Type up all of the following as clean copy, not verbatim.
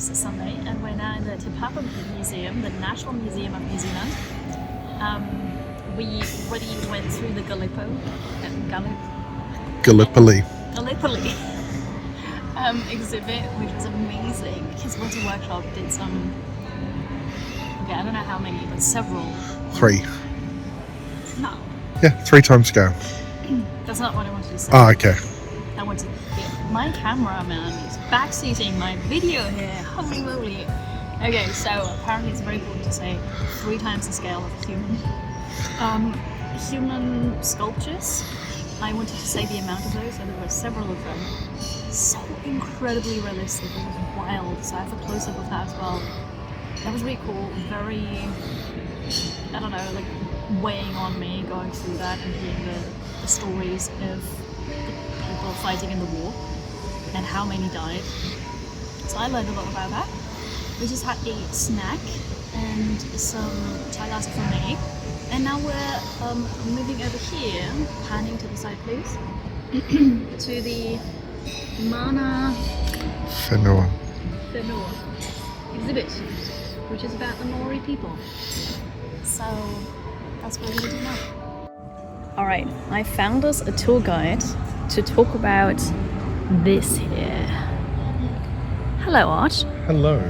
is Sunday, and we're now in the Te Papa Museum, the National Museum of New Zealand. We already went through the Gallipoli exhibit, which was amazing. His Winter Workshop did some, okay, I don't know how many, but several. 3. No, Yeah, 3 times scale. that's not what I wanted to say. Oh, okay. I wanted my cameraman is backseating my video here. Holy moly. Okay, so apparently it's very important to say 3 times the scale of a human. Human sculptures. I wanted to say the amount of those, so there were several of them. So incredibly realistic, it was wild. So I have a close-up of that as well. That was really cool, very, I don't know, like weighing on me going through that and hearing the stories of the people fighting in the war and how many died. So I learned a lot about that. We just had a snack and some chai latte for me. And now we're moving over here, panning to the side please, to the Mana Whenua exhibit, which is about the Maori people. So that's what we're going to do now. Alright, I found us a tour guide to talk about this here. Hello Art. Hello.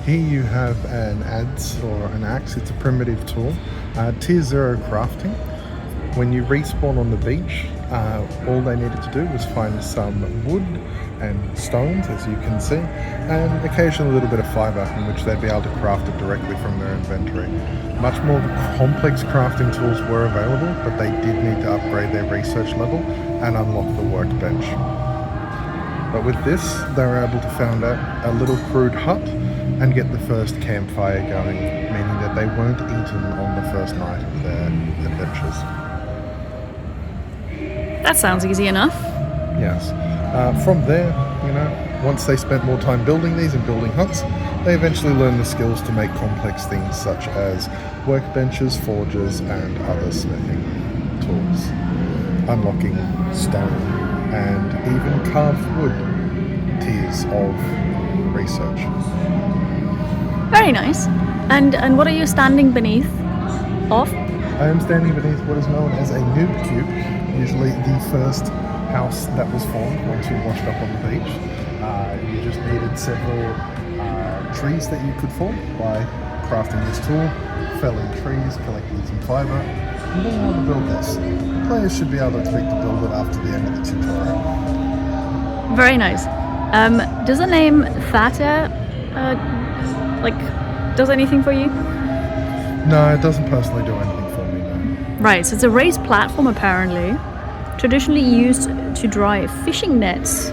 Here you have an adze or an axe. It's a primitive tool. Tier 0 crafting. When you respawn on the beach, all they needed to do was find some wood and stones, as you can see, and occasionally a little bit of fibre, in which they'd be able to craft it directly from their inventory. Much more complex crafting tools were available, but they did need to upgrade their research level and unlock the workbench. But with this, they were able to found out a little crude hut and get the first campfire going, meaning that they weren't eaten on the first night of their adventures. That sounds easy enough. Yes. From there, once they spent more time building these and building huts, they eventually learned the skills to make complex things such as workbenches, forges, and other smithing tools, unlocking stone and even carved wood tiers of research. Very nice. And what are you standing beneath of? I am standing beneath what is known as a noob cube, usually the first house that was formed once you washed up on the beach. You just needed several trees that you could form by crafting this tool, felling trees, collecting some fibre, and being able to build this. Players should be able to expect to build it after the end of the tutorial. Very nice. Does the name Thata, does anything for you? No, it doesn't personally do anything for me, no. Right, so it's a raised platform apparently, traditionally used to dry fishing nets,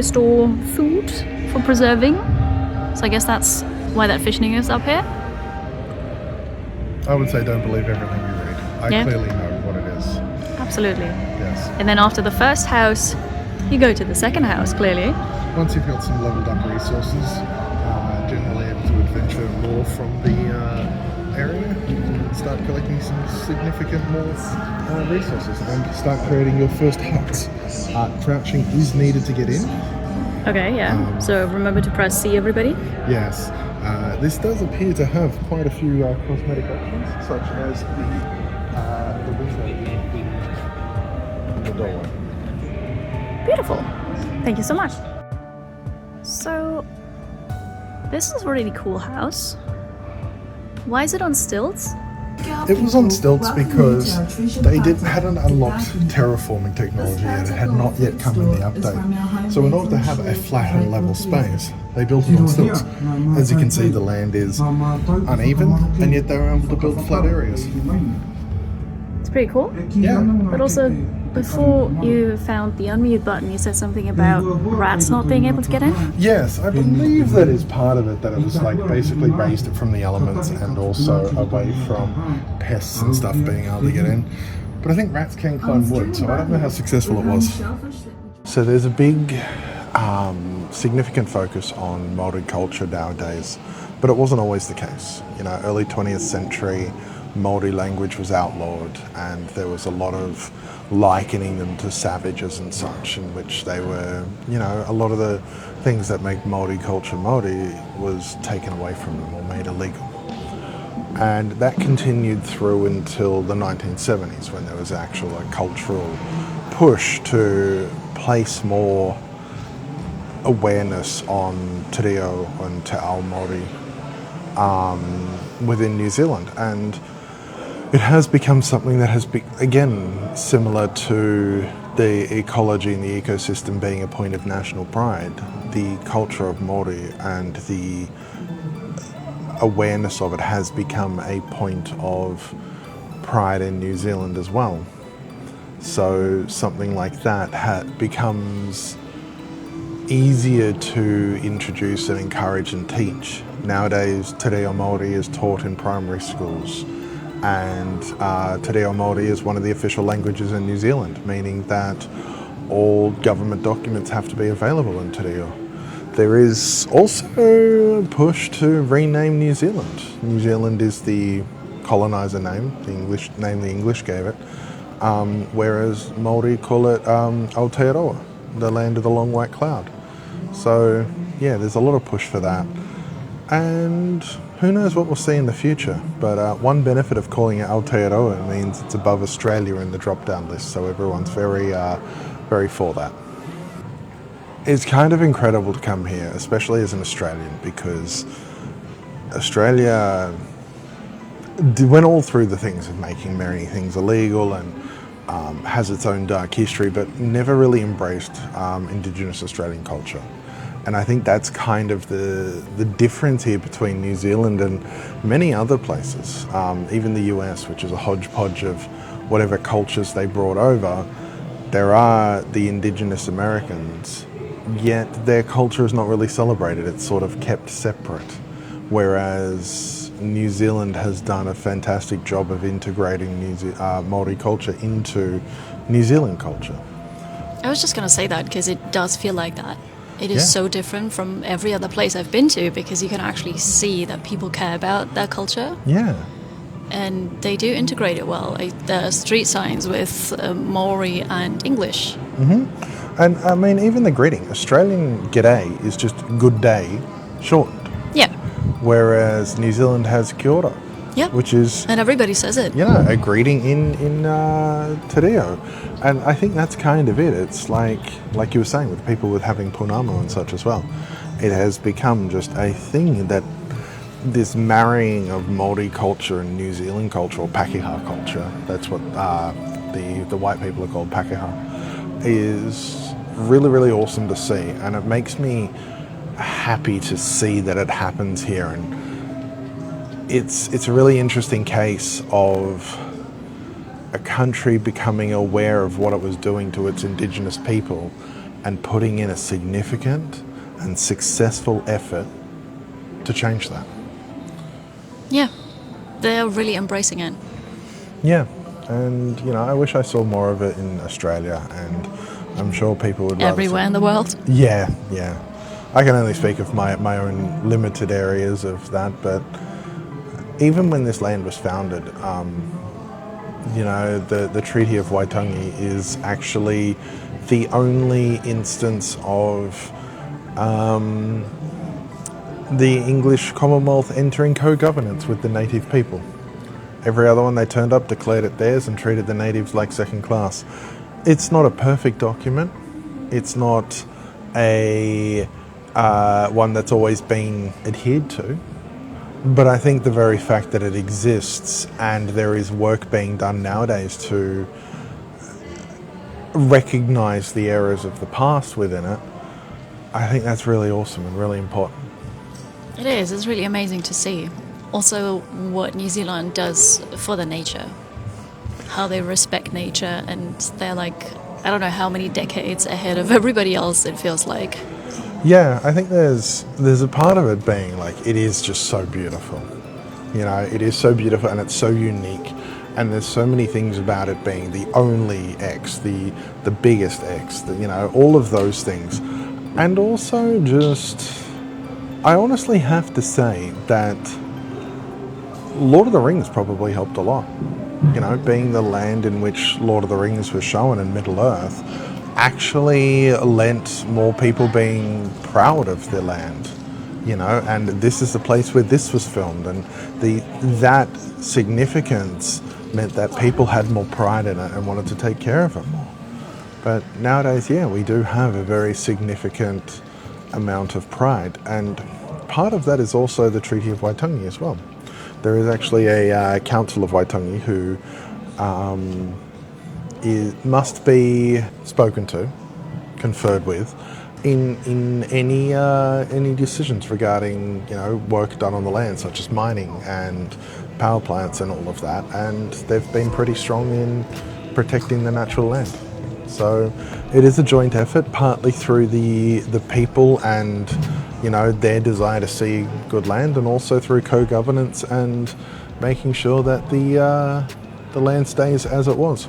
store food for preserving. So I guess that's why that fishing is up here. I would say don't believe everything you read. I clearly know what it is. Absolutely. Yes. And then after the first house, you go to the second house, clearly. Once you've got some leveled up resources, generally able to adventure more from the area, you can start collecting some significant more resources and start creating your first huts. Crouching is needed to get in. Okay, yeah. So remember to press C, everybody. Yes. This does appear to have quite a few cosmetic options, such as the window in the doorway. Beautiful. Thank you so much. So, this is a really cool house. Why is it on stilts? It was on stilts because they hadn't unlocked terraforming technology and it had not yet come in the update. So in order to have a flat and level space, they built it on stilts. As you can see, the land is uneven, and yet they were able to build flat areas. It's pretty cool. Yeah. But also, before you found the unmute button, you said something about rats not being able to get in? Yes, I believe that is part of it, that it was basically raised it from the elements and also away from pests and stuff being able to get in. But I think rats can climb wood, so I don't know how successful it was. So there's a big, significant focus on Māori culture nowadays, but it wasn't always the case. Early 20th century, Māori language was outlawed and there was a lot of likening them to savages and such, in which they were, a lot of the things that make Māori culture Māori was taken away from them or made illegal. And that continued through until the 1970s, when there was actual cultural push to place more awareness on te reo and te ao Māori within New Zealand. And it has become something that has been, again, similar to the ecology and the ecosystem being a point of national pride. The culture of Māori and the awareness of it has become a point of pride in New Zealand as well. So something like that becomes easier to introduce and encourage and teach. Nowadays, te reo Māori is taught in primary schools, and te reo Māori is one of the official languages in New Zealand, meaning that all government documents have to be available in te reo. There is also a push to rename New Zealand. New Zealand is the coloniser name, the English name the English gave it, whereas Māori call it Aotearoa, the land of the long white cloud. So yeah, there's a lot of push for that. And who knows what we'll see in the future. But one benefit of calling it Aotearoa means it's above Australia in the drop-down list, so everyone's very for that. It's kind of incredible to come here, especially as an Australian, because Australia went all through the things of making many things illegal and has its own dark history, but never really embraced Indigenous Australian culture. And I think that's kind of the difference here between New Zealand and many other places, even the US, which is a hodgepodge of whatever cultures they brought over. There are the Indigenous Americans, yet their culture is not really celebrated. It's sort of kept separate, whereas New Zealand has done a fantastic job of integrating Māori culture into New Zealand culture. I was just going to say that because it does feel like that. It is so different from every other place I've been to, because you can actually see that people care about their culture. Yeah. And they do integrate it well. There are street signs with Maori and English. Mm-hmm. And I mean, even the greeting, Australian g'day is just good day shortened. Yeah. Whereas New Zealand has kia ora. Yep. Which is... And everybody says it. A greeting in te reo. And I think that's kind of it. It's like you were saying, with people with having punamo and such as well. It has become just a thing that this marrying of Māori culture and New Zealand culture, or Pakeha culture, that's what the white people are called, Pakeha, is really, really awesome to see. And it makes me happy to see that it happens here. And it's a really interesting case of a country becoming aware of what it was doing to its Indigenous people and putting in a significant and successful effort to change that. Yeah, they're really embracing it. Yeah, and I wish I saw more of it in Australia, and I'm sure people would everywhere in the world. Yeah. I can only speak of my own limited areas of that, but even when this land was founded, the Treaty of Waitangi is actually the only instance of the English Commonwealth entering co-governance with the native people. Every other one they turned up declared it theirs and treated the natives like second class. It's not a perfect document. It's not a one that's always been adhered to. But I think the very fact that it exists and there is work being done nowadays to recognise the errors of the past within it, I think that's really awesome and really important. It is. It's really amazing to see. Also, what New Zealand does for the nature, how they respect nature, and they're like, I don't know how many decades ahead of everybody else, it feels like. Yeah, I think there's a part of it being like, it is just so beautiful. It is so beautiful and it's so unique. And there's so many things about it being the only X, the biggest X, all of those things. And also just, I honestly have to say that Lord of the Rings probably helped a lot. you know, being the land in which Lord of the Rings was shown in Middle Earth, actually lent more people being proud of their land, you know, and this is the place where this was filmed, and that significance meant that people had more pride in it and wanted to take care of it more. But nowadays, yeah, we do have a very significant amount of pride, and part of that is also the Treaty of Waitangi as well. There is actually a Council of Waitangi who must be spoken to, conferred with, in any decisions regarding, you know, work done on the land, such as mining and power plants and all of that. And they've been pretty strong in protecting the natural land. So it is a joint effort, partly through the people and, you know, their desire to see good land, and also through co-governance and making sure that the land stays as it was.